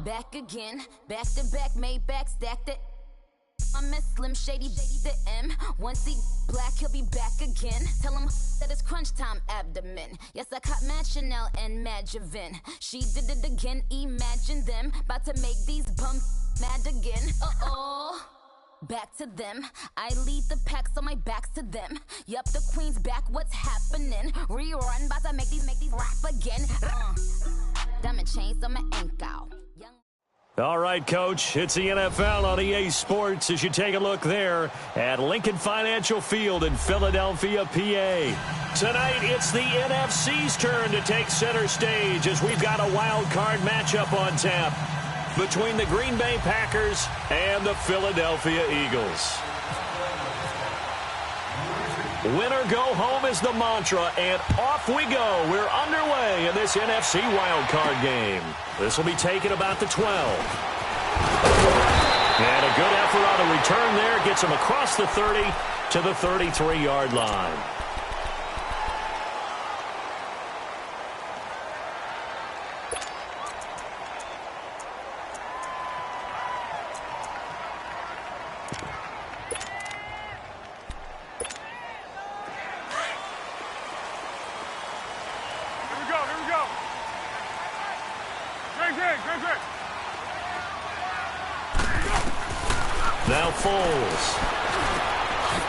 Back again, back to back, made back, stacked it. I'm a Slim Shady, the M. Once he black, he'll be back again. Tell him that it's crunch time abdomen. Yes, I caught Mad Chanel and Mad Javin. She did it again, imagine them. About to make these bums mad again. Uh-oh. Back to them. I lead the pack, so my back's to them. Yup, the queen's back, what's happening? Rerun, about to make these rap again. Diamond chains on my ankle. All right, Coach, it's the NFL on EA Sports as you take a look there at Lincoln Financial Field in Philadelphia, PA. Tonight, it's the NFC's turn to take center stage as we've got a wild card matchup on tap between the Green Bay Packers and the Philadelphia Eagles. Winner go home is the mantra, and off we go. We're underway in this NFC wildcard game. This will be taken about the 12. And a good effort on the return there. Gets him across the 30 to the 33-yard line. Now Foles.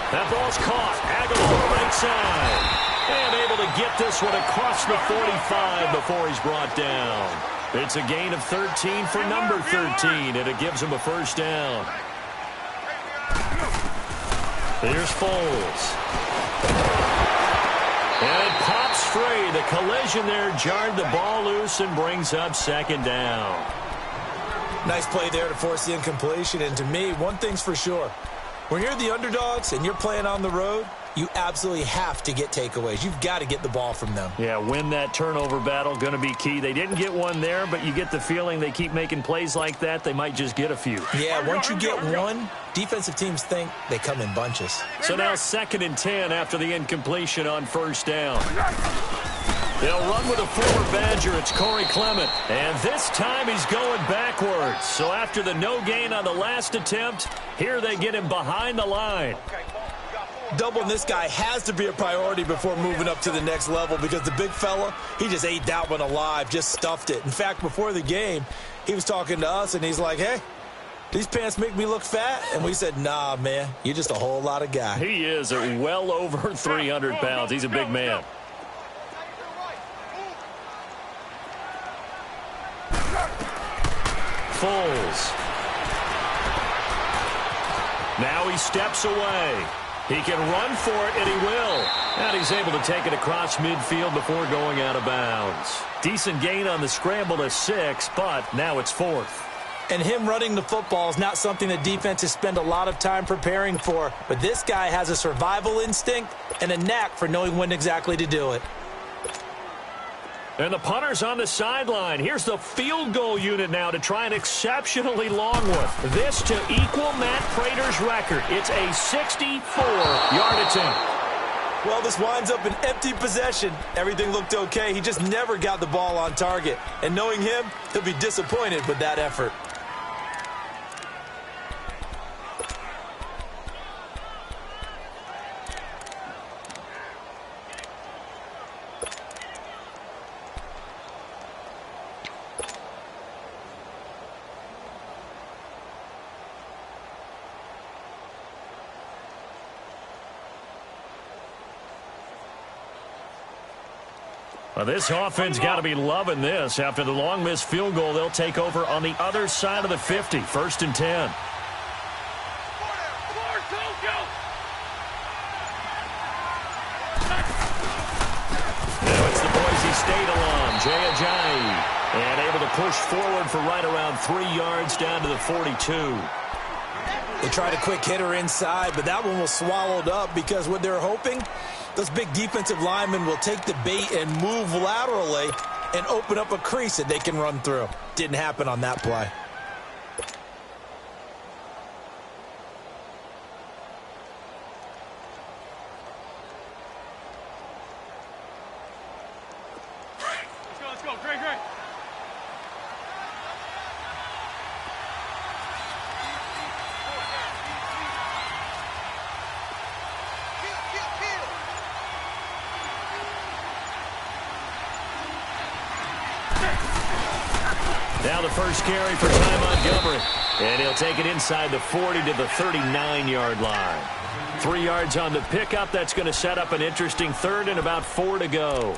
That ball's caught. Aguilar right side. And able to get this one across the 45 before he's brought down. It's a gain of 13 for number 13, and it gives him a first down. Here's Foles. And it pops free. The collision there jarred the ball loose and brings up second down. Nice play there to force the incompletion. And to me, one thing's for sure. When you're the underdogs and you're playing on the road, you absolutely have to get takeaways. You've got to get the ball from them. Yeah, win that turnover battle, going to be key. They didn't get one there, but you get the feeling they keep making plays like that, they might just get a few. Yeah, once you get one, defensive teams think they come in bunches. So now 2nd and 10 after the incompletion on first down. They'll run with a former Badger. It's Corey Clement. And this time he's going backwards. So after the no gain on the last attempt, here they get him behind the line. Doubling this guy has to be a priority before moving up to the next level because the big fella, he just ate that one alive, just stuffed it. In fact, before the game, he was talking to us, and he's like, hey, these pants make me look fat? And we said, nah, man, you're just a whole lot of guy. He is at well over 300 pounds. He's a big man. Foles. Now he steps away. He can run for it, and he will. And he's able to take it across midfield before going out of bounds. Decent gain on the scramble to 6, but now it's 4th. And him running the football is not something that defenses spend a lot of time preparing for. But this guy has a survival instinct and a knack for knowing when exactly to do it. And the punter's on the sideline. Here's the field goal unit now to try an exceptionally long one. This to equal Matt Prater's record. It's a 64-yard attempt. Well, this winds up an empty possession. Everything looked okay. He just never got the ball on target. And knowing him, he'll be disappointed with that effort. Well, this offense got to be loving this. After the long missed field goal, they'll take over on the other side of the 50, 1st and 10. Now it's the Boise State alum, Jay Ajayi, and able to push forward for right around 3 yards down to the 42. They tried a quick hitter inside, but that one was swallowed up because what they're hoping, those big defensive linemen will take the bait and move laterally and open up a crease that they can run through. Didn't happen on that play. Let's go, Great. Now the first carry for Ty Montgomery. And he'll take it inside the 40 to the 39-yard line. 3 yards on the pickup. That's going to set up an interesting third and about 4 to go.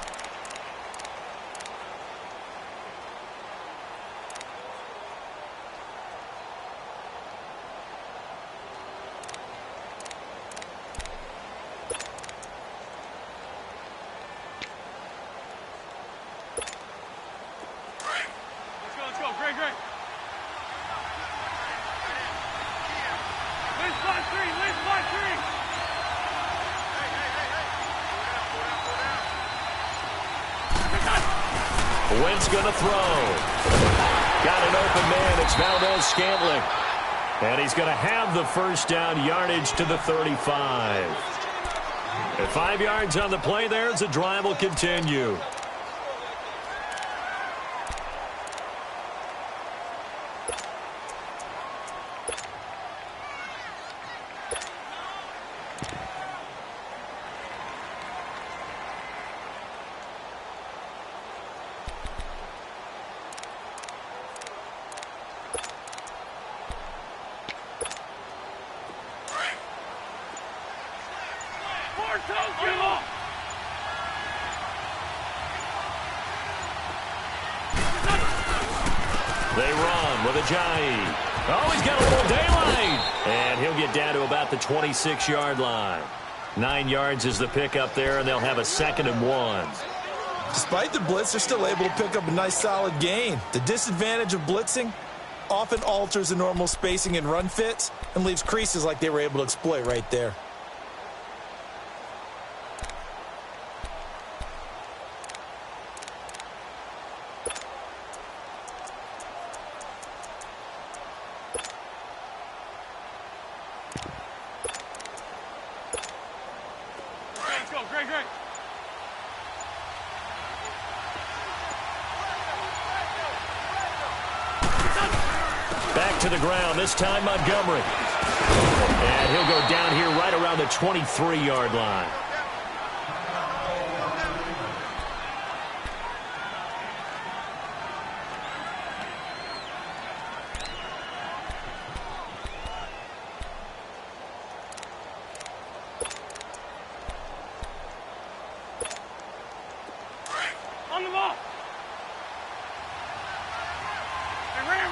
Wentz going to throw. Got an open man. It's Valdez-Scantling. And he's going to have the first down, yardage to the 35. At 5 yards on the play there as the drive will continue. They run with Ajayi. Oh, he's got a little daylight. And he'll get down to about the 26-yard line. 9 yards is the pickup there, and they'll have a 2nd and 1. Despite the blitz, they're still able to pick up a nice solid gain. The disadvantage of blitzing often alters the normal spacing and run fits and leaves creases like they were able to exploit right there. Back to the ground, this time Montgomery. And he'll go down here right around the 23-yard line. On the ball. Hey, ram.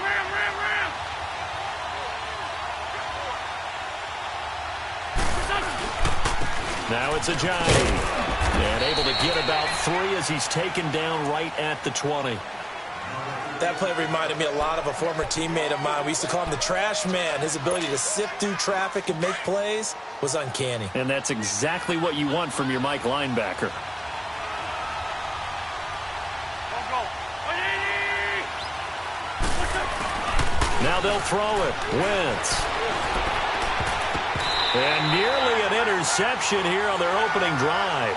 Now it's Ajayi. And able to get about 3 as he's taken down right at the 20. That play reminded me a lot of a former teammate of mine. We used to call him the trash man. His ability to sift through traffic and make plays was uncanny. And that's exactly what you want from your Mike linebacker. Now they'll throw it. Wentz. And nearly an interception here on their opening drive.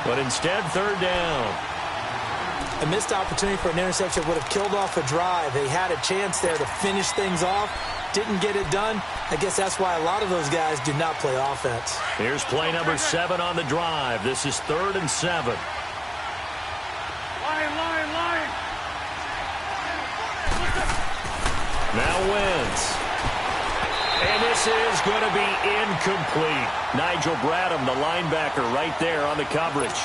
But instead, 3rd down. A missed opportunity for an interception would have killed off a drive. They had a chance there to finish things off. Didn't get it done. I guess that's why a lot of those guys do not play offense. Here's play number 7 on the drive. This is 3rd and 7. Line. Now Wentz. And this is going to be incomplete. Nigel Bradham, the linebacker, right there on the coverage.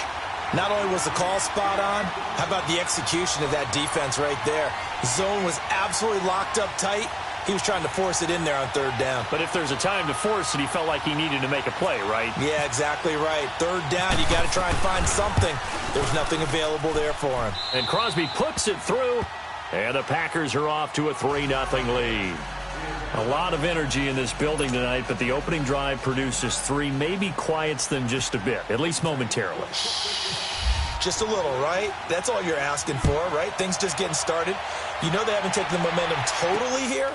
Not only was the call spot on, how about the execution of that defense right there? The zone was absolutely locked up tight. He was trying to force it in there on 3rd down. But if there's a time to force it, he felt like he needed to make a play, right? Yeah, exactly right. 3rd down, you got to try and find something. There's nothing available there for him. And Crosby puts it through, and the Packers are off to a 3-0 lead. A lot of energy in this building tonight, but the opening drive produces 3, maybe quiets them just a bit, at least momentarily. Just a little, right? That's all you're asking for, right? Things just getting started. You know they haven't taken the momentum totally here,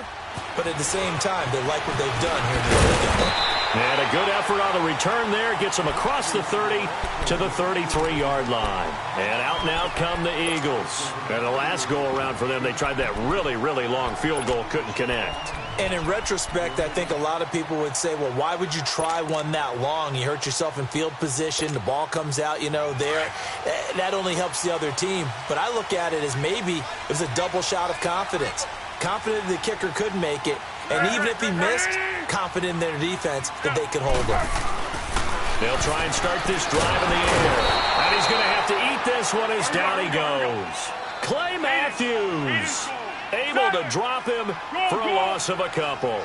but at the same time, they like what they've done here in the early game. And a good effort on the return there. Gets them across the 30 to the 33-yard line. And out come the Eagles. And the last go-around for them, they tried that really, really long field goal. Couldn't connect. And in retrospect, I think a lot of people would say, well, why would you try one that long? You hurt yourself in field position. The ball comes out, there. That only helps the other team. But I look at it as maybe it was a double shot of confidence. Confident the kicker could make it. And even if he missed, confident in their defense that they could hold him. They'll try and start this drive in the air. And he's going to have to eat this one as down he goes. Clay Matthews able to drop him for a loss of a couple.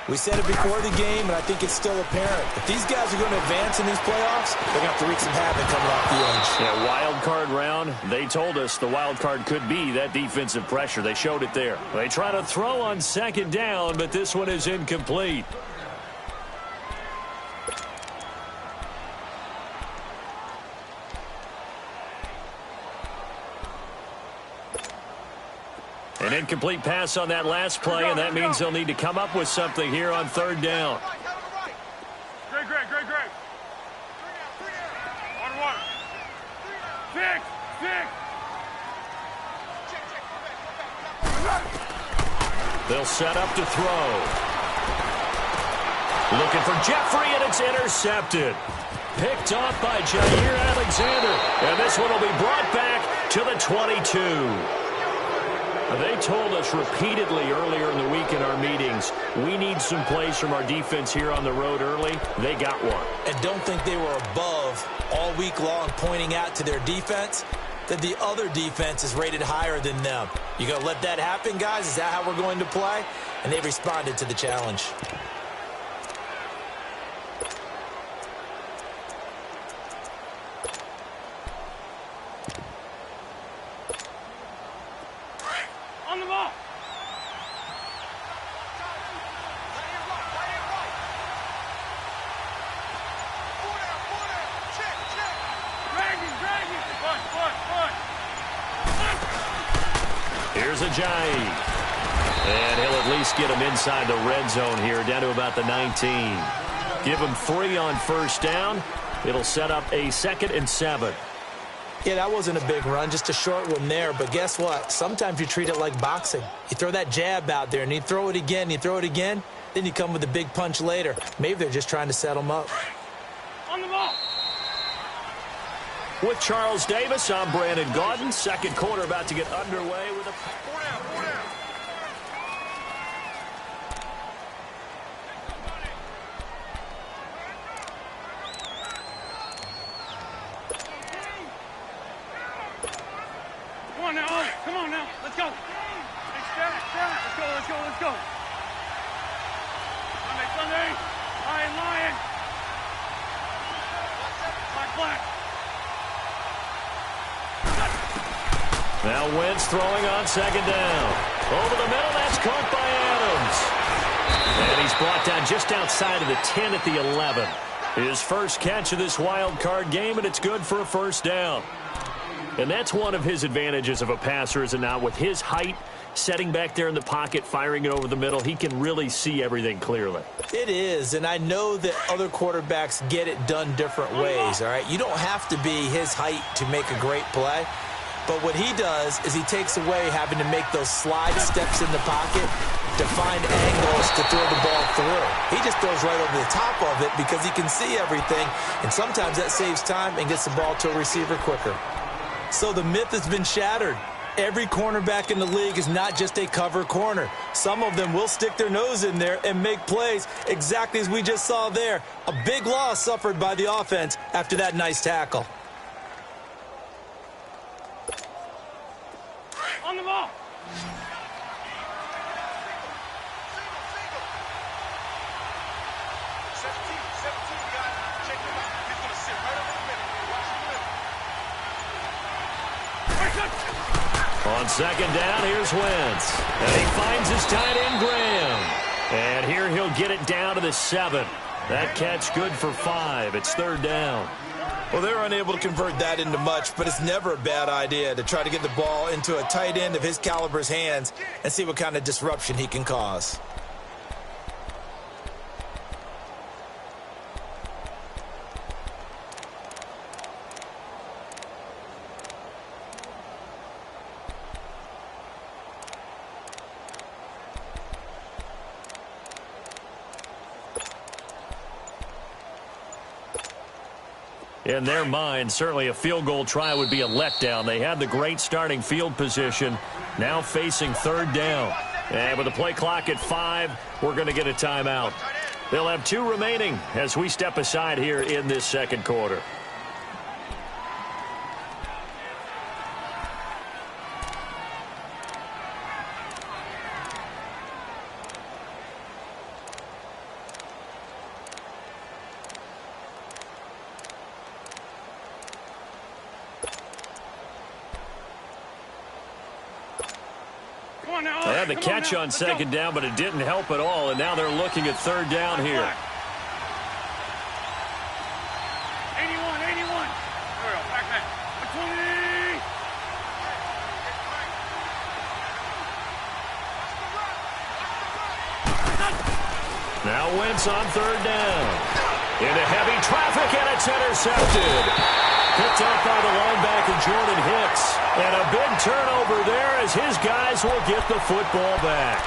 We said it before the game, and I think it's still apparent. If these guys are going to advance in these playoffs, they're going to have to wreak some havoc coming off the edge. Yeah, wild card round. They told us the wild card could be that defensive pressure. They showed it there. They try to throw on second down, but this one is incomplete. An incomplete pass on that last play, and that means they'll need to come up with something here on third down. Great. Water. Six. They'll set up to throw. Looking for Jeffrey, and it's intercepted. Picked off by Jair Alexander, and this one will be brought back to the 22. They told us repeatedly earlier in the week in our meetings, we need some plays from our defense here on the road early. They got one. And don't think they were above all week long pointing out to their defense that the other defense is rated higher than them. You going to let that happen, guys? Is that how we're going to play? And they responded to the challenge. On the ball. Dragging. Push. Here's Ajayi. And he'll at least get him inside the red zone here, down to about the 19. Give him 3 on first down. It'll set up a 2nd and 7. Yeah, that wasn't a big run, just a short one there. But guess what? Sometimes you treat it like boxing. You throw that jab out there, and you throw it again, then you come with a big punch later. Maybe they're just trying to set them up. On the ball. With Charles Davis, I'm Brandon Gaudin. Second quarter about to get underway with a... Four down. Come on now. Let's go. Let's go. Sunday. Lion. Black. Now Wentz throwing on second down. Over the middle, that's caught by Adams. And he's brought down just outside of the 10 at the 11. His first catch of this wild card game, and it's good for a first down. And that's one of his advantages of a passer, is it not? With his height, setting back there in the pocket, firing it over the middle, he can really see everything clearly. It is, and I know that other quarterbacks get it done different ways, all right? You don't have to be his height to make a great play. But what he does is he takes away having to make those slide steps in the pocket to find angles to throw the ball through. He just throws right over the top of it because he can see everything, and sometimes that saves time and gets the ball to a receiver quicker. So the myth has been shattered. Every cornerback in the league is not just a cover corner. Some of them will stick their nose in there and make plays exactly as we just saw there. A big loss suffered by the offense after that nice tackle. On the ball. On second down, here's Wentz. And he finds his tight end, Graham. And here he'll get it down to the 7. That catch good for 5. It's third down. Well, they're unable to convert that into much, but it's never a bad idea to try to get the ball into a tight end of his caliber's hands and see what kind of disruption he can cause. In their mind, certainly a field goal try would be a letdown. They had the great starting field position, now facing third down. And with the play clock at 5, we're going to get a timeout. They'll have 2 remaining as we step aside here in this second quarter. They had the catch on second down, but it didn't help at all, and now they're looking at third down here. 81, 81. Back. 20. Now Wentz on third down. Into heavy traffic, and it's intercepted. Picked up by the linebacker, Jordan Hicks. And a big turnover there as his guys will get the football back.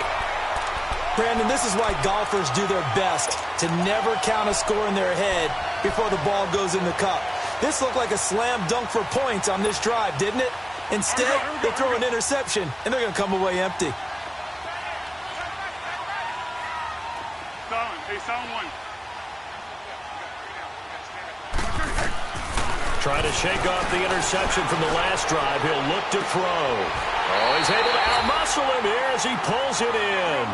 Brandon, this is why golfers do their best to never count a score in their head before the ball goes in the cup. This looked like a slam dunk for points on this drive, didn't it? Instead, they throw an interception, and they're going to come away empty. Trying to shake off the interception from the last drive. He'll look to throw. Oh, he's able to outmuscle him here as he pulls it in.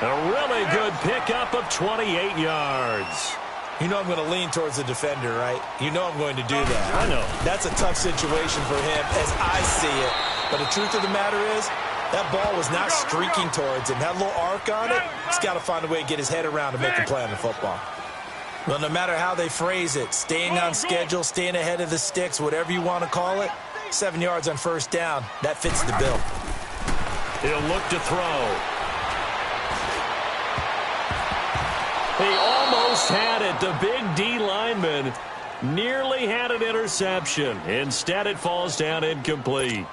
A really good pickup of 28 yards. You know I'm going to lean towards the defender, right? You know I'm going to do that. I know. That's a tough situation for him as I see it. But the truth of the matter is, that ball was not streaking towards him. Had a little arc on it. He's got to find a way to get his head around and make a play on the football. Well, no matter how they phrase it, staying on schedule, staying ahead of the sticks, whatever you want to call it, 7 yards on first down, that fits the bill. He'll look to throw. He almost had it. The big D lineman nearly had an interception. Instead, it falls down incomplete.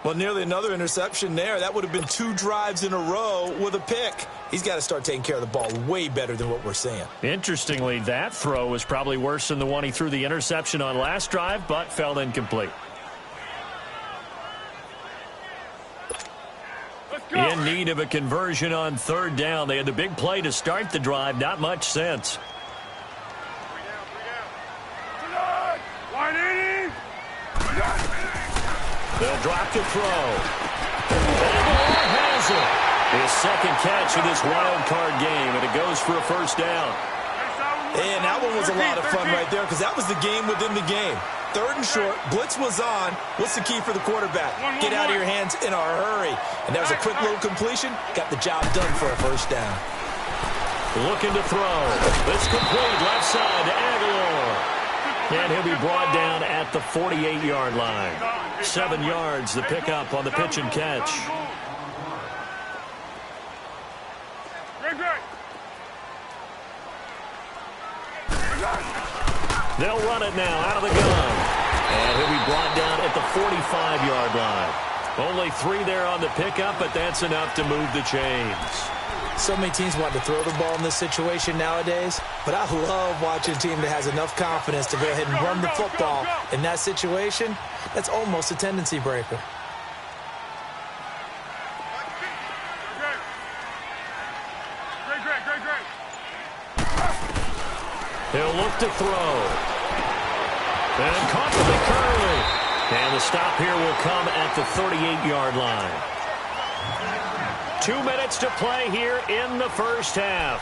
Well, nearly another interception there. That would have been 2 drives in a row with a pick. He's got to start taking care of the ball way better than what we're seeing. Interestingly, that throw was probably worse than the one he threw the interception on last drive, but fell incomplete. In need of a conversion on third down. They had the big play to start the drive. Not much sense. They'll drop to throw. Aguilar has it. His second catch in this wild card game, and it goes for a first down. And that one was a lot of fun right there because that was the game within the game. Third and short, blitz was on. What's the key for the quarterback? Get out of your hands in a hurry. And that was a quick little completion. Got the job done for a first down. Looking to throw. It's complete left side to Aguilar. And he'll be brought down at the 48-yard line. 7 yards, the pickup on the pitch and catch. They'll run it now out of the gun. And he'll be brought down at the 45-yard line. Only 3 there on the pickup, but that's enough to move the chains. So many teams want to throw the ball in this situation nowadays, but I love watching a team that has enough confidence to go ahead and run the football. In that situation, that's almost a tendency breaker. He'll look to throw. And caught with the curly. And the stop here will come at the 38-yard line. 2 minutes to play here in the first half.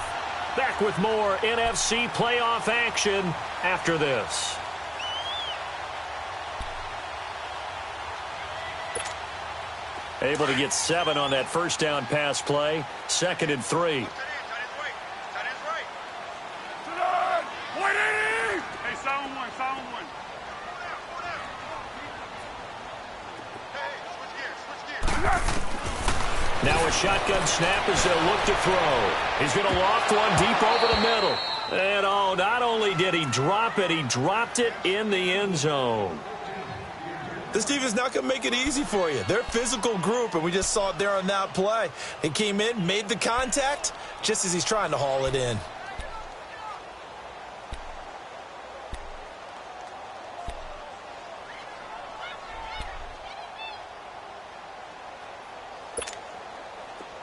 Back with more NFC playoff action after this. Able to get 7 on that first down pass play. 2nd and 3. Now a shotgun snap as they'll look to throw. He's going to loft one deep over the middle. And oh, not only did he drop it, he dropped it in the end zone. This defense is not going to make it easy for you. They're a physical group, and we just saw it there on that play. He came in, made the contact, just as he's trying to haul it in.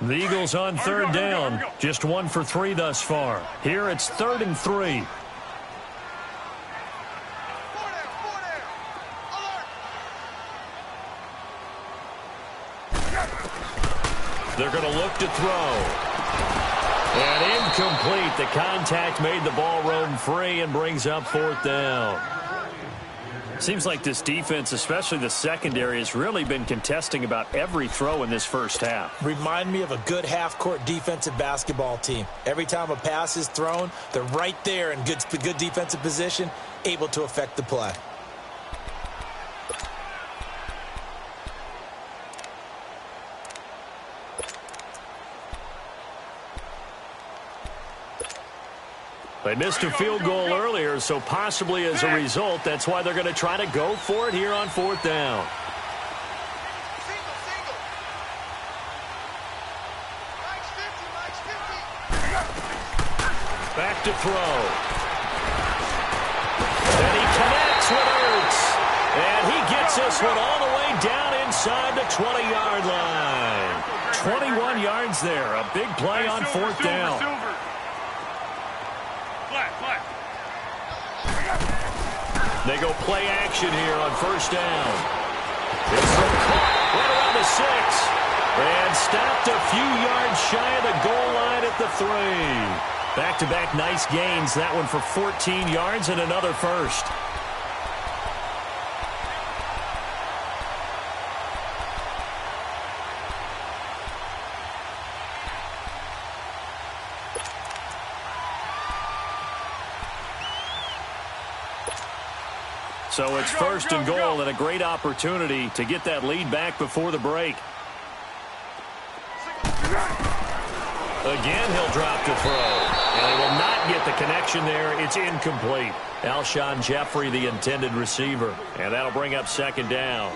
The Eagles on third down. Just 1 for 3 thus far. Here it's 3rd and 3. They're going to look to throw. And incomplete. The contact made the ball roam free and brings up 4th down. Seems like this defense, especially the secondary, has really been contesting about every throw in this first half. Remind me of a good half-court defensive basketball team. Every time a pass is thrown, they're right there in good defensive position, able to affect the play. They missed a field goal earlier, so possibly as a result, that's why they're going to try to go for it here on 4th down. Back to throw. And he connects with Ertz. And he gets this one all the way down inside the 20-yard line. 21 yards there. A big play on 4th down. They go play action here on 1st down. It's right around the 6. And stopped a few yards shy of the goal line at the 3. Back-to-back nice gains. That one for 14 yards and another first. So it's 1st and goal and a great opportunity to get that lead back before the break. Again, he'll drop to throw. And he will not get the connection there. It's incomplete. Alshon Jeffrey, the intended receiver. And that'll bring up 2nd down.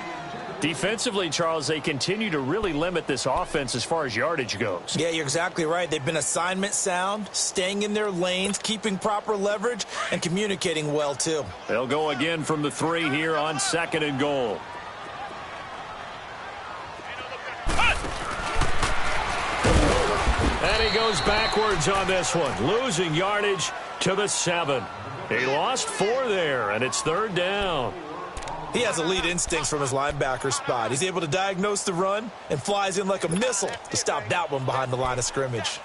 Defensively, Charles, they continue to really limit this offense as far as yardage goes. Yeah, you're exactly right. They've been assignment sound, staying in their lanes, keeping proper leverage, and communicating well, too. They'll go again from the 3 here on 2nd and goal. And he goes backwards on this one, losing yardage to the 7. He lost 4 there, and it's 3rd down. He has elite instincts from his linebacker spot. He's able to diagnose the run and flies in like a missile to stop that one behind the line of scrimmage.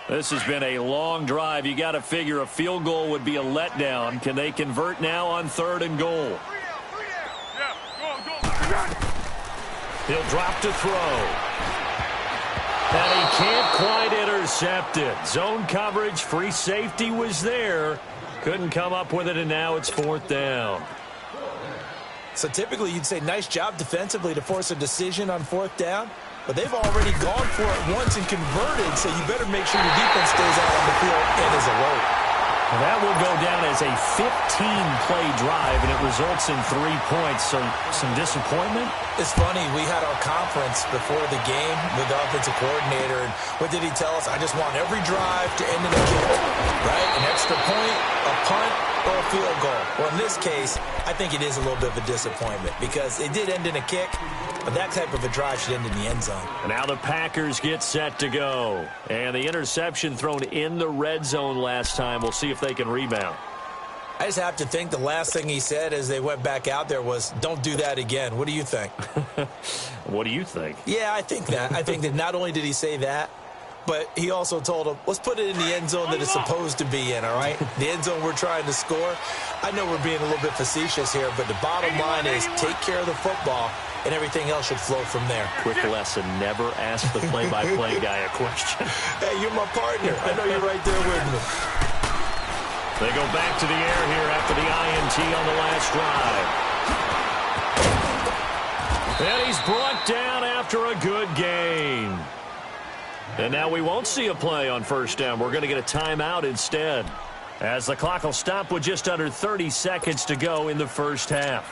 This has been a long drive. You got to figure a field goal would be a letdown. Can they convert now on 3rd and goal? He'll drop to throw. And he can't quite intercept it. Zone coverage, free safety was there. Couldn't come up with it, and now it's 4th down. So typically you'd say nice job defensively to force a decision on 4th down. But they've already gone for it once and converted, so you better make sure your defense stays out on the field and is alert. And that will go down as a 15-play drive, and it results in 3 points. So some disappointment? It's funny. We had our conference before the game with the offensive coordinator, and what did he tell us? I just want every drive to end in a kick, right? An extra point, a punt, or a field goal. Well, in this case, I think it is a little bit of a disappointment because it did end in a kick, but that type of a drive should end in the end zone. And now the Packers get set to go. And the interception thrown in the red zone last time. We'll see if they can rebound. I just have to think the last thing he said as they went back out there was, don't do that again. What do you think? What do you think? Yeah, I think that. I think that not only did he say that, but he also told him, let's put it in the end zone that it's supposed to be in, all right? The end zone we're trying to score. I know we're being a little bit facetious here, but the bottom line is take care of the football, and everything else should flow from there. Quick lesson, never ask the play-by-play guy a question. Hey, you're my partner. I know you're right there with me. They go back to the air here after the INT on the last drive. And he's brought down after a good gain. And now we won't see a play on 1st down. We're going to get a timeout instead, as the clock will stop with just under 30 seconds to go in the first half.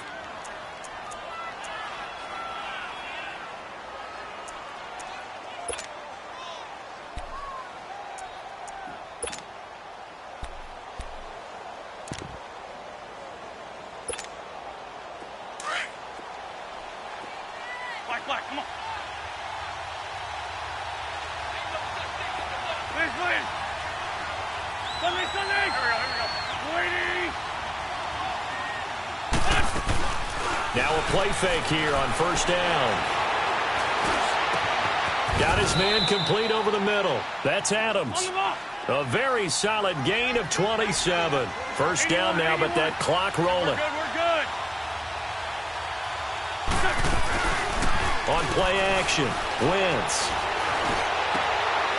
Now a play fake here on first down. Got his man complete over the middle. That's Adams. A very solid gain of 27. First down now, but that clock rolling. We're good. On play action, Wentz.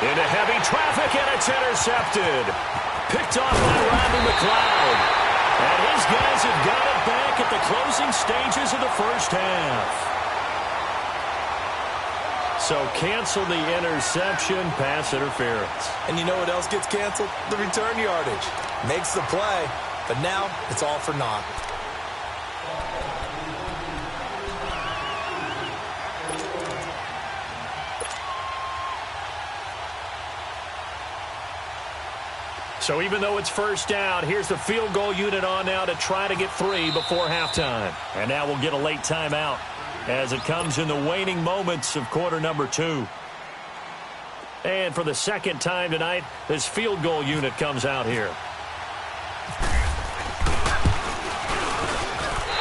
Into heavy traffic, and it's intercepted. Picked off by Rodney McLeod. And his guys have got it back at the closing stages of the first half. So cancel the interception, pass interference. And you know what else gets canceled? The return yardage. Makes the play, but now it's all for naught. So even though it's first down, here's the field goal unit on now to try to get 3 before halftime. And now we'll get a late timeout as it comes in the waning moments of quarter number 2. And for the second time tonight, this field goal unit comes out here.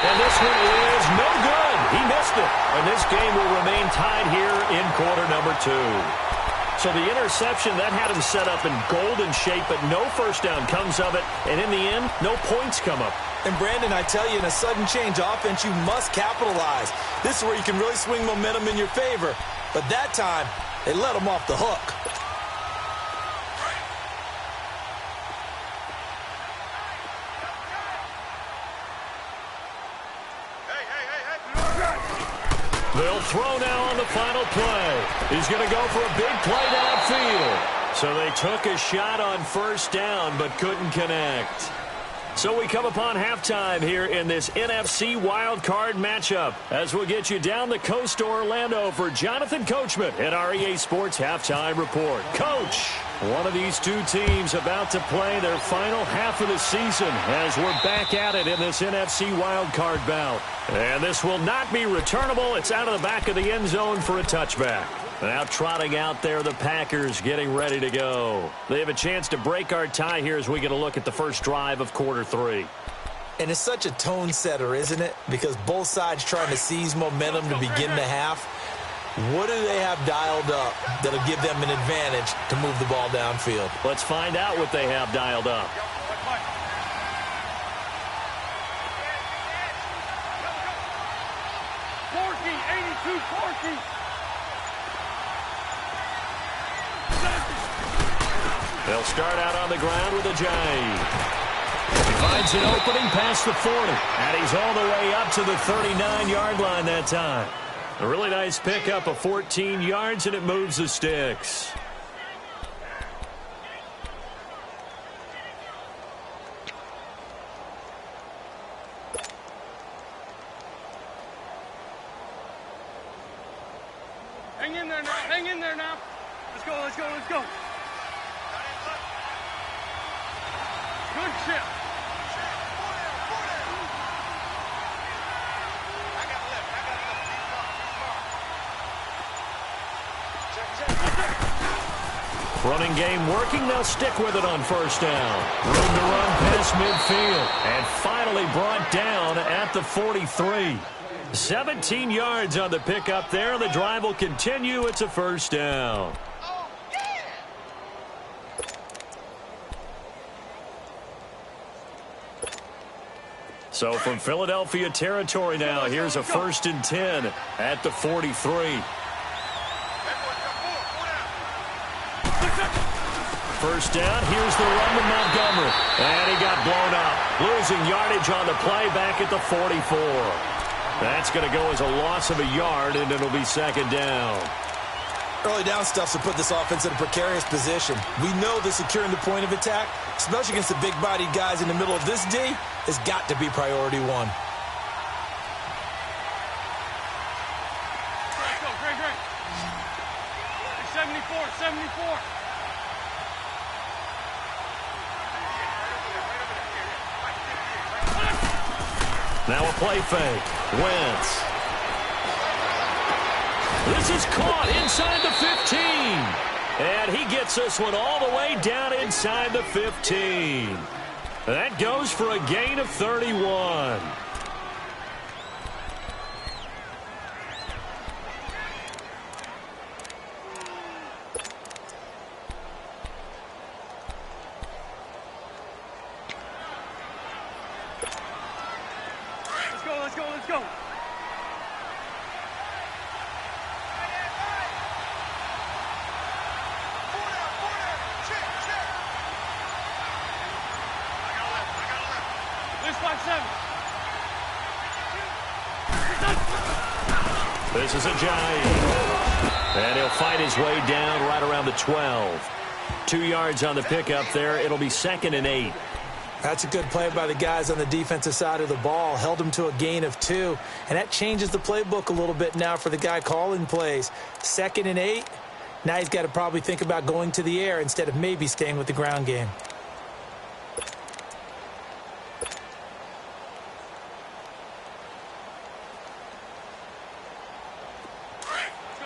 And this one is no good. He missed it. And this game will remain tied here in quarter number 2. So the interception, that had him set up in golden shape, but no first down comes of it. And in the end, no points come up. And Brandon, I tell you, in a sudden change offense, you must capitalize. This is where you can really swing momentum in your favor. But that time, they let him off the hook. They'll throw now on the final play. He's going to go for a big play downfield. So they took a shot on first down but couldn't connect. So we come upon halftime here in this NFC wildcard matchup as we'll get you down the coast to Orlando for Jonathan Coachman at our EA Sports Halftime Report. Coach, one of these two teams about to play their final half of the season as we're back at it in this NFC wildcard bout. And this will not be returnable. It's out of the back of the end zone for a touchback. Now trotting out there, the Packers getting ready to go. They have a chance to break our tie here as we get a look at the first drive of quarter 3. And it's such a tone setter, isn't it? Because both sides trying to seize momentum to begin the half. What do they have dialed up that'll give them an advantage to move the ball downfield? Let's find out what they have dialed up. They'll start out on the ground with a J. He finds an opening past the 40. And he's all the way up to the 39-yard line that time. A really nice pickup of 14 yards, and it moves the sticks. Hang in there now. Hang in there now. Let's go, let's go, let's go. Good chip. Running game working. They'll stick with it on first down. Room to run past midfield. And finally brought down at the 43. 17 yards on the pickup there. The drive will continue. It's a first down. So from Philadelphia territory now, here's a 1st and 10 at the 43. First down, here's the run to Montgomery. And he got blown up. Losing yardage on the play back at the 44. That's going to go as a loss of a yard, and it'll be 2nd down. Early down stuffs will put this offense in a precarious position. We know that securing the point of attack, especially against the big-bodied guys in the middle of this D, has got to be priority 1. Great, go, great, great. 74, 74. Now a play fake. Wentz. This is caught inside the 15. And he gets this one all the way down inside the 15. That goes for a gain of 31. go. This is Ajayi. And he'll fight his way down right around the 12. 2 yards on the pickup there. It'll be 2nd and 8. That's a good play by the guys on the defensive side of the ball. Held him to a gain of 2. And that changes the playbook a little bit now for the guy calling plays. 2nd and 8. Now he's got to probably think about going to the air instead of maybe staying with the ground game.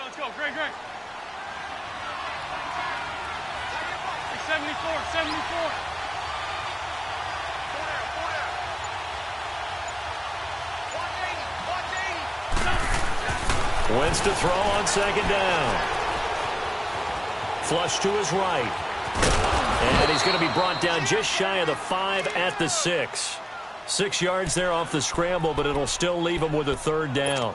Let's go. Great. 74. Wentz to throw on 2nd down. Flush to his right. And he's going to be brought down just shy of the 5 at the 6. 6 yards there off the scramble, but it'll still leave him with a 3rd down.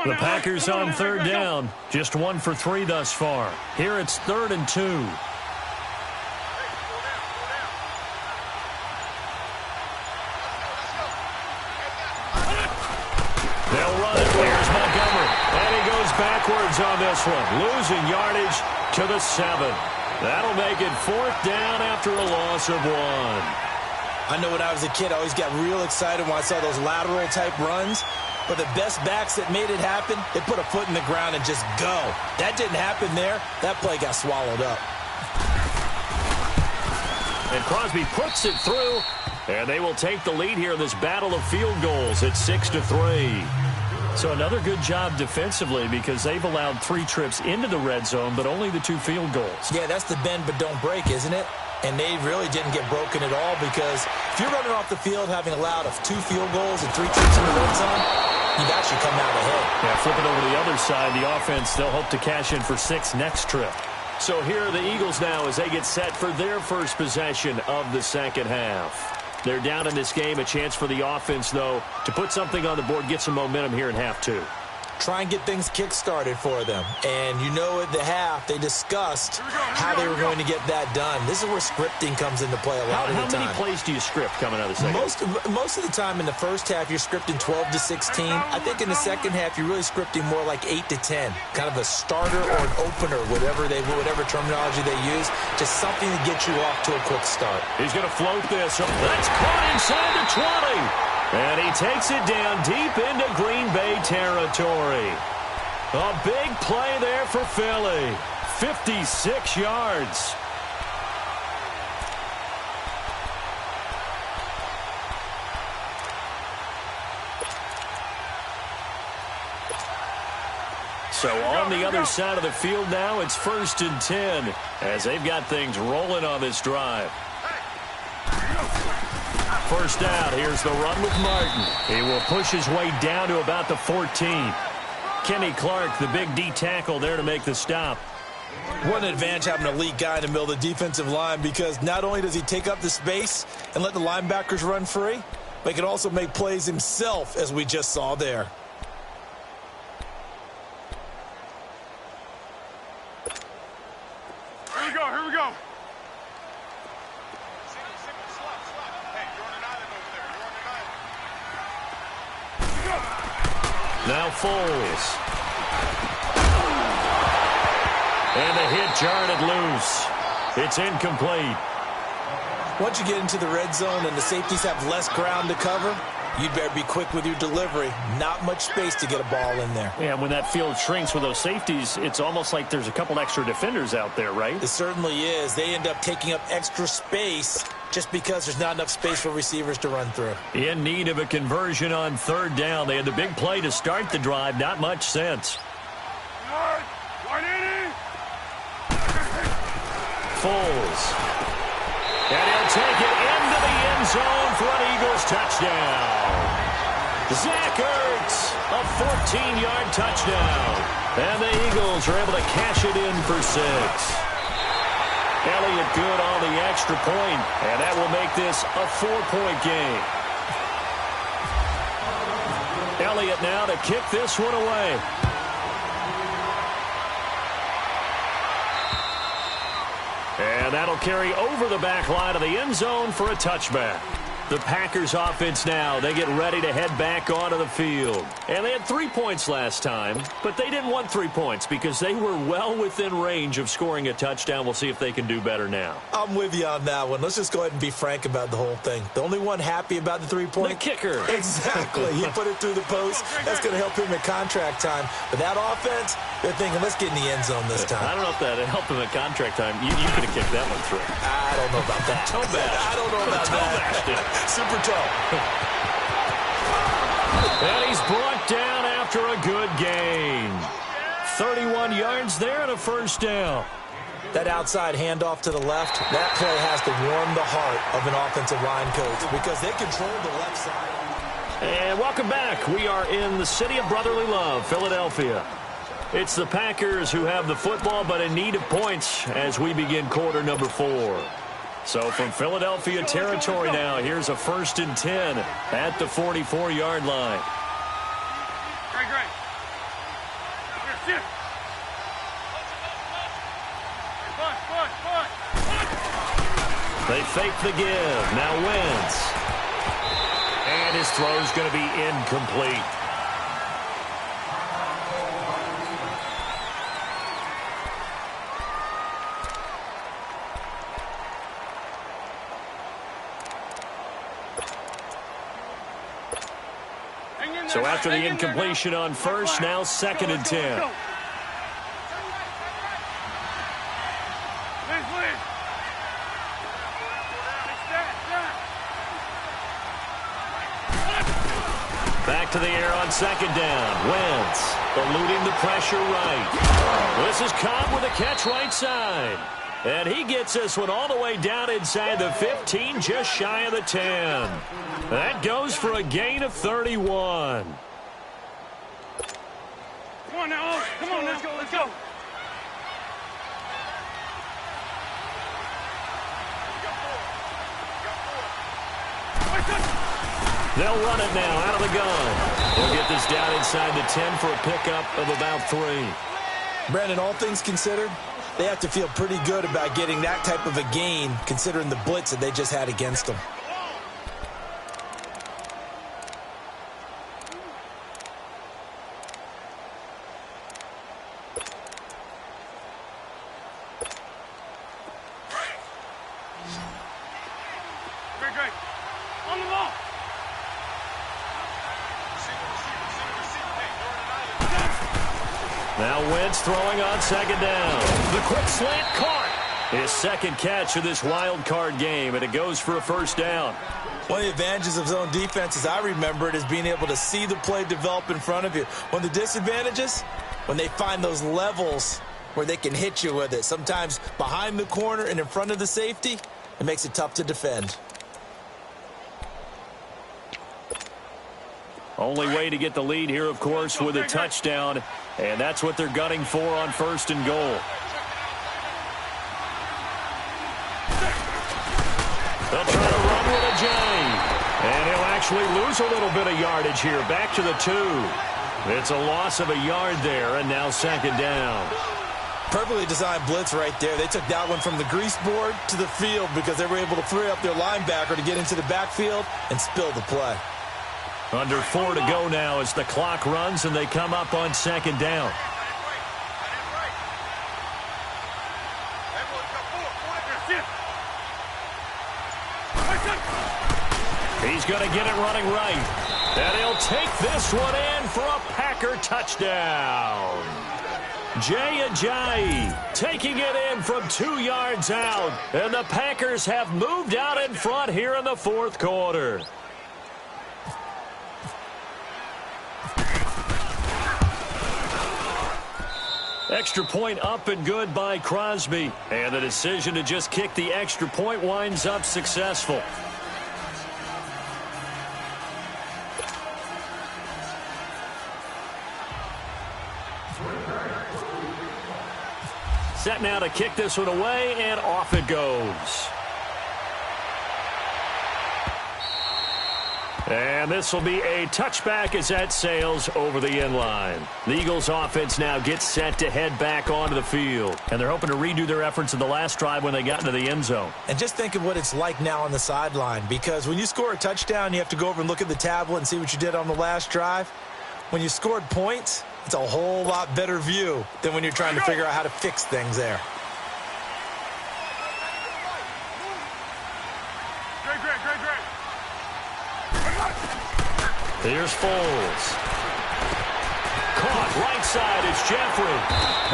The Packers on 3rd down. Just 1 for 3 thus far. Here it's 3rd and 2. They'll run it. Here's Montgomery. And he goes backwards on this one. Losing yardage to the 7. That'll make it 4th down after a loss of 1. I know when I was a kid, I always got real excited when I saw those lateral type runs. But the best backs that made it happen, they put a foot in the ground and just go. That didn't happen there. That play got swallowed up. And Crosby puts it through. And they will take the lead here in this battle of field goals at 6-3. So another good job defensively because they've allowed 3 trips into the red zone, but only the 2 field goals. Yeah, that's the bend but don't break, isn't it? And they really didn't get broken at all because if you're running off the field having allowed 2 field goals and 3 trips in the red zone, you've actually come out ahead. Yeah, flip it over to the other side. The offense, they'll hope to cash in for 6 next trip. So here are the Eagles now as they get set for their first possession of the second half. They're down in this game. A chance for the offense, though, to put something on the board, get some momentum here in half 2. Try and get things kick-started for them. And you know at the half, they discussed how they were going to get that done. This is where scripting comes into play a lot of the time. How many plays do you script coming out of the second? Most of the time in the first half, you're scripting 12 to 16. I think in the second half, you're really scripting more like 8 to 10. Kind of a starter or an opener, whatever terminology they use. Just something to get you off to a quick start. He's going to float this. That's caught inside the 20. And he takes it down deep into Green Bay territory. A big play there for Philly. 56 yards. So on the other side of the field now, it's 1st and 10 as they've got things rolling on this drive. First down, here's the run with Martin. He will push his way down to about the 14. Kenny Clark, the big D tackle there to make the stop. What an advantage having an elite guy in the middle of the defensive line because not only does he take up the space and let the linebackers run free, but he can also make plays himself, as we just saw there. Here we go. Now Foles. And the hit jarred it loose. It's incomplete. Once you get into the red zone and the safeties have less ground to cover, you'd better be quick with your delivery. Not much space to get a ball in there. Yeah, when that field shrinks with those safeties, it's almost like there's a couple extra defenders out there, right? It certainly is. They end up taking up extra space just because there's not enough space for receivers to run through. In need of a conversion on 3rd down. They had the big play to start the drive. Not much sense. Foles. And he'll take it into the end zone for an Eagles touchdown. Zach Ertz, a 14-yard touchdown. And the Eagles are able to cash it in for 6. Elliott good on the extra point, and that will make this a 4-point game. Elliott now to kick this one away. And that'll carry over the back line of the end zone for a touchback. The Packers offense now, they get ready to head back onto the field. And they had 3 points last time, but they didn't want 3 points because they were well within range of scoring a touchdown. We'll see if they can do better now. I'm with you on that one. Let's just go ahead and be frank about the whole thing. The only one happy about the 3-point? The kicker. Exactly. He put it through the post. That's going to help him at contract time. But that offense, they're thinking, let's get in the end zone this time. I don't know if that helped him at contract time. You could have kicked that one through. I don't know about that. Toe bash. I don't know about that. Super toe. And he's brought down after a good gain. 31 yards there and a first down. That outside handoff to the left, that play has to warm the heart of an offensive line coach because they control the left side. And welcome back. We are in the city of brotherly love, Philadelphia. It's the Packers who have the football but in need of points as we begin quarter number 4. So from Philadelphia territory now, here's a 1st and 10 at the 44-yard line. Great. Here, sit. They fake the give. Now Wentz. And his throw's going to be incomplete. So after the incompletion on first, now 2nd and 10. Back to the air on 2nd down. Wentz eluding the pressure right. This is Cobb with a catch right side. And he gets this one all the way down inside the 15, just shy of the 10. That goes for a gain of 31. Come on now, come on now, let's go. They'll run it now out of the gun. They'll get this down inside the 10 for a pickup of about 3. Brandon, all things considered, they have to feel pretty good about getting that type of a gain considering the blitz that they just had against them. Great. On the ball. Now Wentz throwing on 2nd down. The quick slant caught. His 2nd catch of this wild card game, and it goes for a first down. One of the advantages of zone defense, as I remember it, is being able to see the play develop in front of you. One of the disadvantages, when they find those levels where they can hit you with it, sometimes behind the corner and in front of the safety, it makes it tough to defend. Only way to get the lead here, of course, with a touchdown, and that's what they're gunning for on 1st and goal. They'll try to run with a J, and he'll actually lose a little bit of yardage here, back to the 2. It's a loss of a yard there, and now 2nd down. Perfectly designed blitz right there. They took that one from the grease board to the field because they were able to free up their linebacker to get into the backfield and spill the play. Under 4 to go now as the clock runs and they come up on 2nd down. He's going to get it running right. And he'll take this one in for a Packer touchdown. Jay Ajayi taking it in from 2 yards out. And the Packers have moved out in front here in the 4th quarter. Extra point up and good by Crosby. And the decision to just kick the extra point winds up successful. Set now to kick this one away, and off it goes. And this will be a touchback as that sails over the end line. The Eagles offense now gets set to head back onto the field. And they're hoping to redo their efforts in the last drive when they got into the end zone. And just think of what it's like now on the sideline, because when you score a touchdown, you have to go over and look at the tablet and see what you did on the last drive. When you scored points, it's a whole lot better view than when you're trying to figure out how to fix things there. Here's Foles. Caught right side. It's Jeffrey.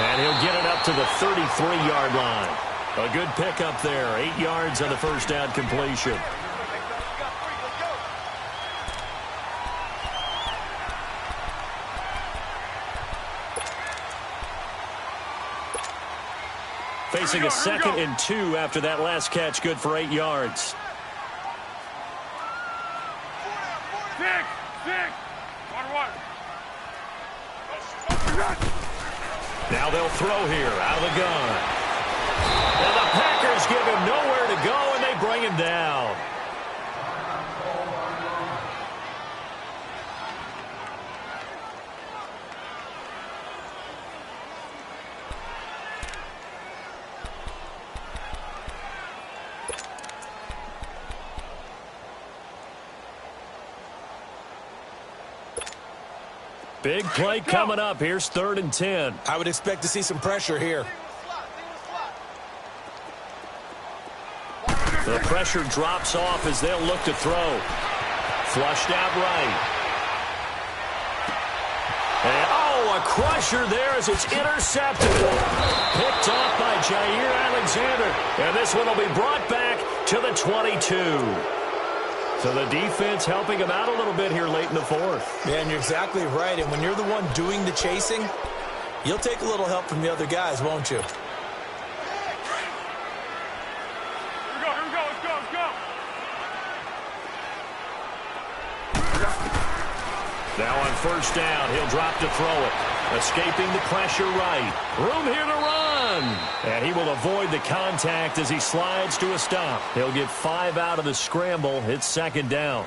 And he'll get it up to the 33-yard line. A good pickup there. 8 yards on the first down completion. Facing a 2nd and 2 after that last catch. Good for 8 yards. Now they'll throw here out of the gun. And the Packers give him nowhere to go, and they bring him down. Big play coming up. Here's 3rd and 10. I would expect to see some pressure here. The pressure drops off as they'll look to throw. Flushed out right. And, a crusher there as it's intercepted. Picked off by Jair Alexander. And this one will be brought back to the 22. So the defense helping him out a little bit here late in the 4th. Yeah, and you're exactly right. And when you're the one doing the chasing, you'll take a little help from the other guys, won't you? Here we go, let's go. Now on 1st down, he'll drop to throw it. Escaping the pressure right. Room here to run. And he will avoid the contact as he slides to a stop. He'll get 5 out of the scramble. It's 2nd down.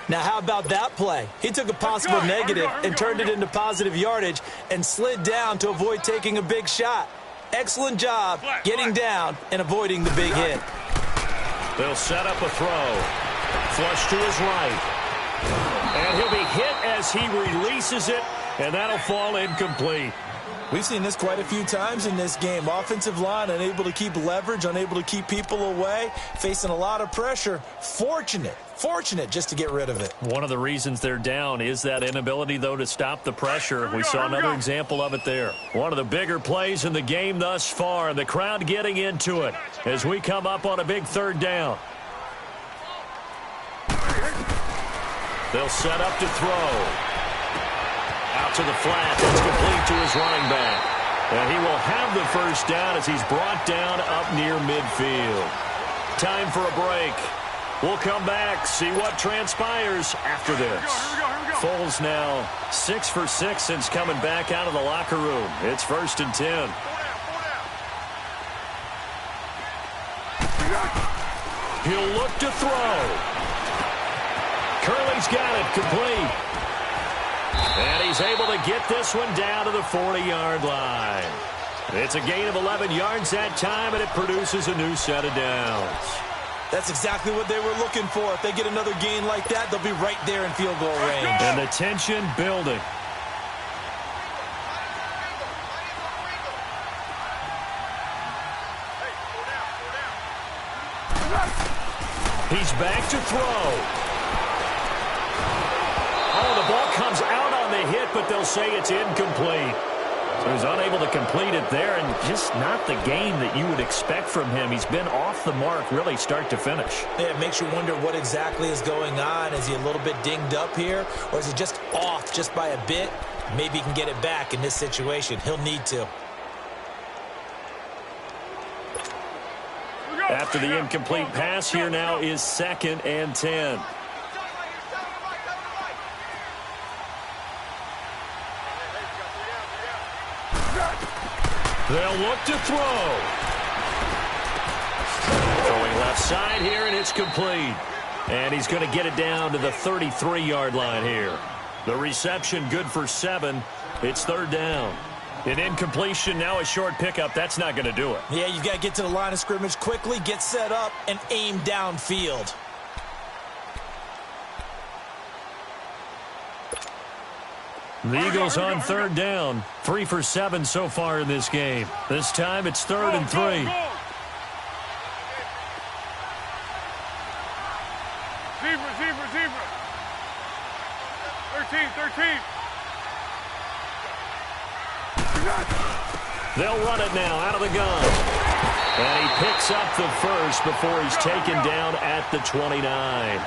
Now, how about that play? He took a possible negative and turned it into positive yardage and slid down to avoid taking a big shot. Excellent job getting down and avoiding the big hit. They'll set up a throw. Flush to his right. And he'll be hit as he releases it, and that'll fall incomplete. We've seen this quite a few times in this game. Offensive line unable to keep leverage, unable to keep people away, facing a lot of pressure. Fortunate just to get rid of it. One of the reasons they're down is that inability, though, to stop the pressure. We saw another example of it there. One of the bigger plays in the game thus far. The crowd getting into it as we come up on a big 3rd down. They'll set up to throw. Out to the flat. That's complete to his running back. And he will have the 1st down as he's brought down up near midfield. Time for a break. We'll come back, see what transpires after this. Here we go. Foles now 6 for 6 since coming back out of the locker room. It's 1st and 10. He'll look to throw. Curley's got it complete. And he's able to get this one down to the 40-yard line. It's a gain of 11 yards that time, and it produces a new set of downs. That's exactly what they were looking for. If they get another gain like that, they'll be right there in field goal range. And the tension building. He's back to throw. Oh, the ball comes out on the hit, but they'll say it's incomplete. So he's unable to complete it there, and just not the game that you would expect from him. He's been off the mark, really, start to finish. Yeah, it makes you wonder what exactly is going on. Is he a little bit dinged up here, or is he just off just by a bit? Maybe he can get it back in this situation. He'll need to. After the incomplete pass, here now is 2nd and 10. They'll look to throw. Throwing left side here, and it's complete. And he's going to get it down to the 33-yard line here. The reception good for 7. It's third down. An incompletion, now a short pickup. That's not going to do it. Yeah, you've got to get to the line of scrimmage quickly, get set up, and aim downfield. The Eagles on third down. 3 for 7 so far in this game. This time it's 3rd and 3. Zebra. 13. They'll run it now out of the gun. And he picks up the first before he's taken down at the 29.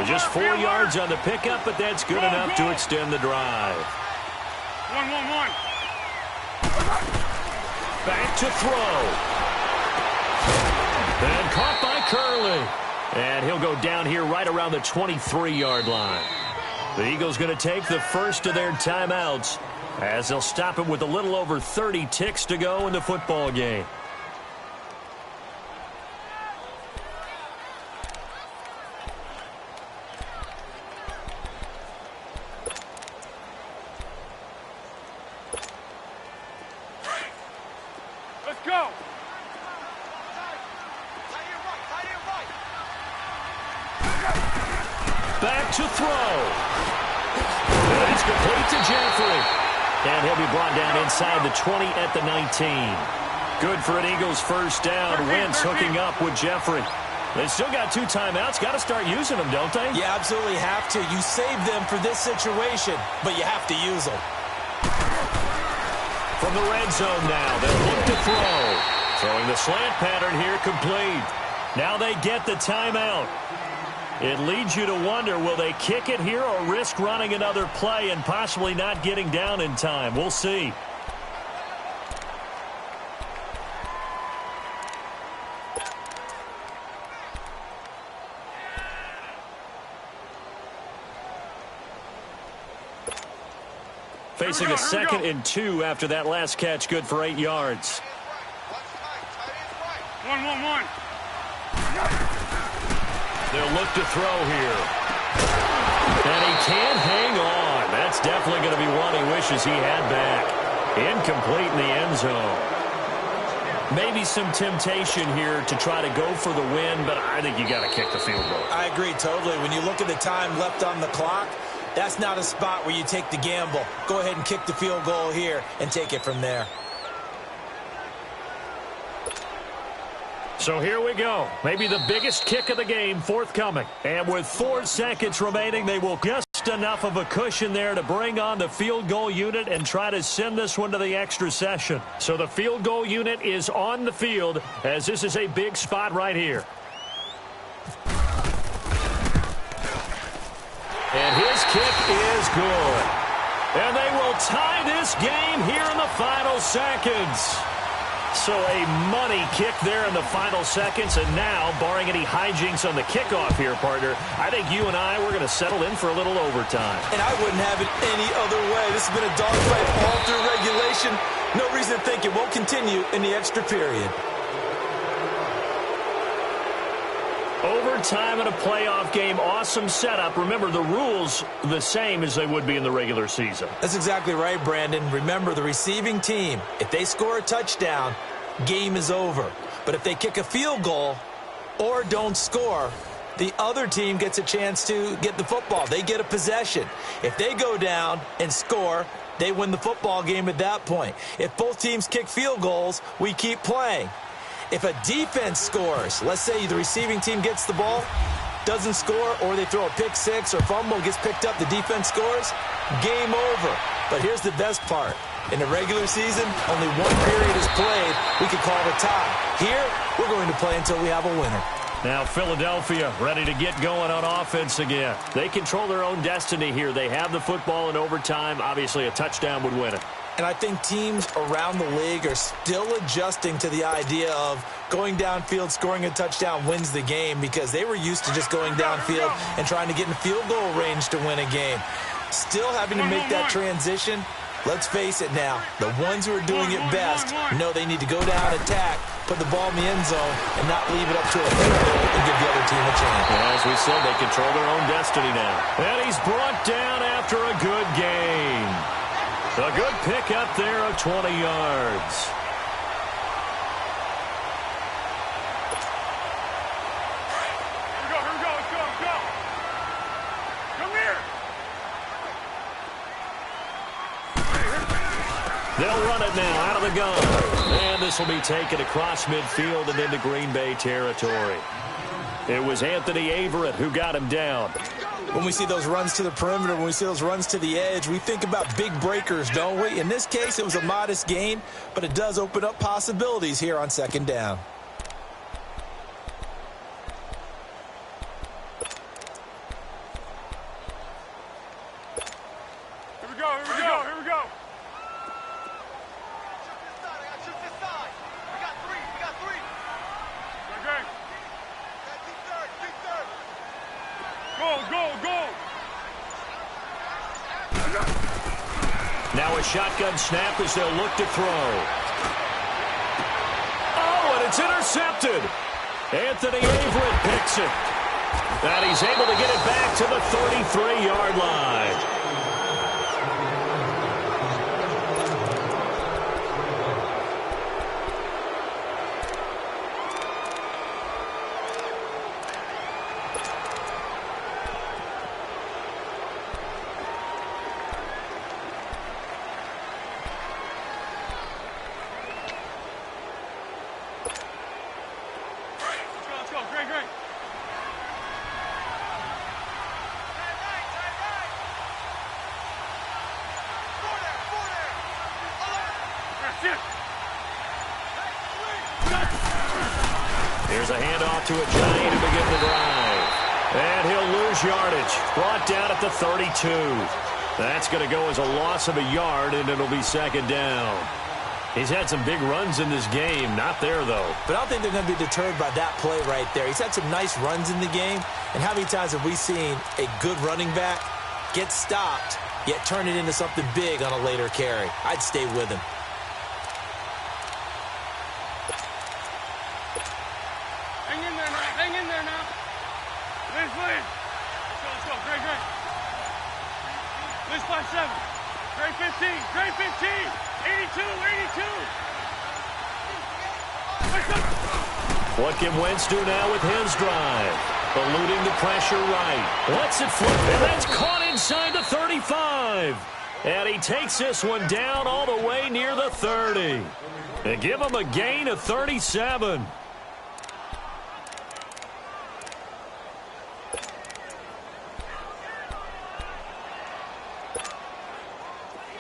Just 4 yards on the pickup, but that's good enough to extend the drive. 1. Back to throw. And caught by Curley. And he'll go down here right around the 23-yard line. The Eagles going to take the first of their timeouts as they'll stop it with a little over 30 ticks to go in the football game. Let's go. Back to throw. And it's complete to Jeffrey. And he'll be brought down inside the 20 at the 19. Good for an Eagles first down. Wentz hooking up with Jeffrey. They still got 2 timeouts. Got to start using them, don't they? You absolutely have to. You save them for this situation, but you have to use them. From the red zone now, they'll look to throw. Throwing the slant pattern here complete. Now they get the timeout. It leads you to wonder, will they kick it here or risk running another play and possibly not getting down in time? We'll see. Facing a 2nd and 2 after that last catch, good for 8 yards. 1. They'll look to throw here. And he can't hang on. That's definitely going to be one he wishes he had back. Incomplete in the end zone. Maybe some temptation here to try to go for the win, but I think you got to kick the field goal. I agree totally. When you look at the time left on the clock, that's not a spot where you take the gamble. Go ahead and kick the field goal here and take it from there. So here we go. Maybe the biggest kick of the game forthcoming. And with 4 seconds remaining, they will just enough of a cushion there to bring on the field goal unit and try to send this one to the extra session. So the field goal unit is on the field as this is a big spot right here. And his kick is good. And they will tie this game here in the final seconds. So a money kick there in the final seconds. And now, barring any hijinks on the kickoff here, partner, I think you and I, we're going to settle in for a little overtime. And I wouldn't have it any other way. This has been a dogfight all through regulation. No reason to think it won't continue in the extra period. Overtime in a playoff game, awesome setup. Remember, the rules the same as they would be in the regular season. That's exactly right, Brandon. Remember, the receiving team, if they score a touchdown, game is over. But if they kick a field goal or don't score, the other team gets a chance to get the football. They get a possession. If they go down and score, they win the football game at that point. If both teams kick field goals, we keep playing. If a defense scores, let's say the receiving team gets the ball, doesn't score, or they throw a pick six or fumble, gets picked up, the defense scores, game over. But here's the best part. In the regular season, only one period is played. We could call it a tie. Here, we're going to play until we have a winner. Now Philadelphia ready to get going on offense again. They control their own destiny here. They have the football in overtime. Obviously, a touchdown would win it. And I think teams around the league are still adjusting to the idea of going downfield, scoring a touchdown wins the game, because they were used to just going downfield and trying to get in field goal range to win a game. Still having to make that transition, Let's face it now, the ones who are doing it best know they need to go down, attack, put the ball in the end zone, and not leave it up to a field goal and give the other team a chance. And as we said, they control their own destiny now. And he's brought down after a good gain. A good pick up there of 20 yards. Here we go, let's go. Come here. They'll run it now out of the gun. And this will be taken across midfield and into Green Bay territory. It was Anthony Averett who got him down. When we see those runs to the perimeter, when we see those runs to the edge, we think about big breakers, don't we? In this case, it was a modest gain, but it does open up possibilities here on second down. Here we go. Go. Now a shotgun snap as they'll look to throw. Oh, and it's intercepted. Anthony Averett picks it. And he's able to get it back to the 33-yard line. Great. Here's a handoff to a giant to begin the drive. And he'll lose yardage. Brought down at the 32. That's going to go as a loss of a yard, and it'll be second down. He's had some big runs in this game. Not there, though. But I don't think they're going to be deterred by that play right there. He's had some nice runs in the game. And how many times have we seen a good running back get stopped, yet turn it into something big on a later carry? I'd stay with him. Hang in there now. Liz. Let's go. Great. Liz 5-7. Great 15. 82. Let's go. What can Wentz do now with his drive? Eluding the pressure right. Lets it flip, and that's caught inside the 35. And he takes this one down all the way near the 30. And give him a gain of 37.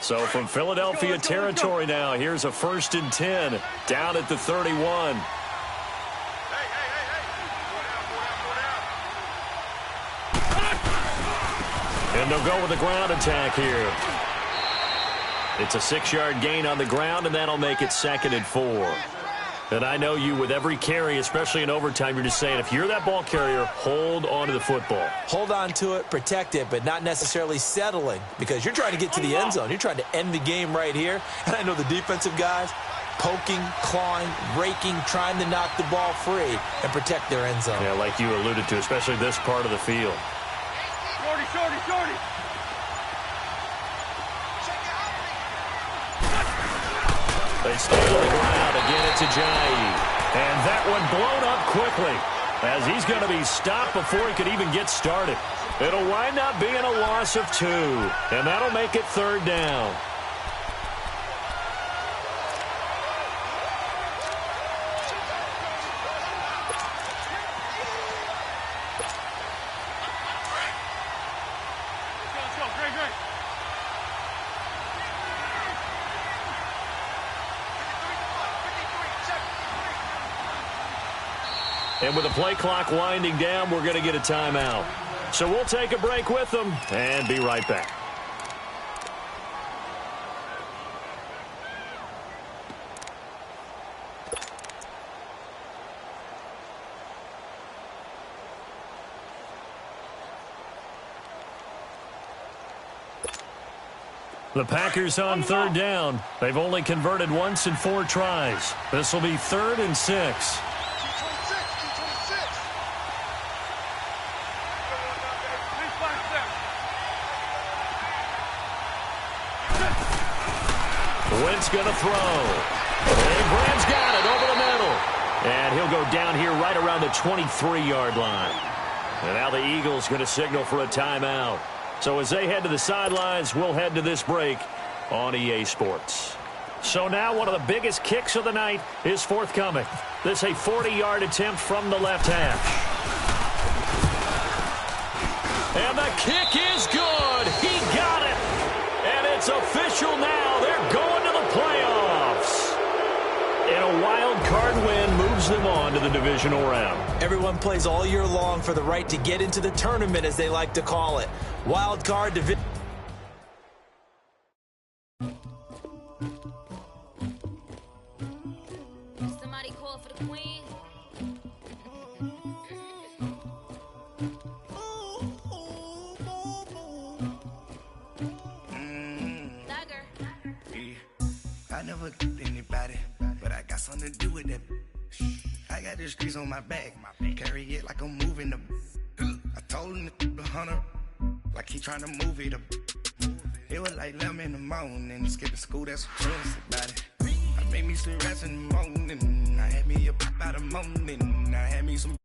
So from Philadelphia territory now, here's a 1st and 10 down at the 31. And they'll go with a ground attack here. It's a 6-yard gain on the ground, and that'll make it 2nd and 4. And I know you, with every carry, especially in overtime, you're just saying, if you're that ball carrier, hold on to the football. Hold on to it, protect it, but not necessarily settling, because you're trying to get to the end zone. You're trying to end the game right here. And I know the defensive guys poking, clawing, raking, trying to knock the ball free and protect their end zone. Yeah, like you alluded to, especially this part of the field. Shorty. They stay on the ground. Again, it's Ajayi. And that one blown up quickly as he's going to be stopped before he could even get started. It'll wind up being a loss of 2, and that'll make it 3rd down. Let's go. Great. And with the play clock winding down, we're going to get a timeout. So we'll take a break with them and be right back. The Packers on third down. They've only converted once in 4 tries. This will be 3rd and 6. Wentz going to throw. And Graham's got it over the middle. And he'll go down here right around the 23-yard line. And now the Eagles going to signal for a timeout. So as they head to the sidelines, we'll head to this break on EA Sports. So now one of the biggest kicks of the night is forthcoming. This a 40-yard attempt from the left hash. And the kick is good. He got it. And it's official now. They're going to the playoffs. And a wild card win moves them on to the divisional round. Everyone plays all year long for the right to get into the tournament, as they like to call it. Wild card division. Somebody call for the queen. I never did anybody, but I got something to do with that. I got the streets on my back, carry it like I'm moving the. I told him the hunter, like he trying to move it up. It was like 11 in the morning, skipping school, that's what Trent about it. I made me some rest in the morning, I had me a pop out of morning, I had me some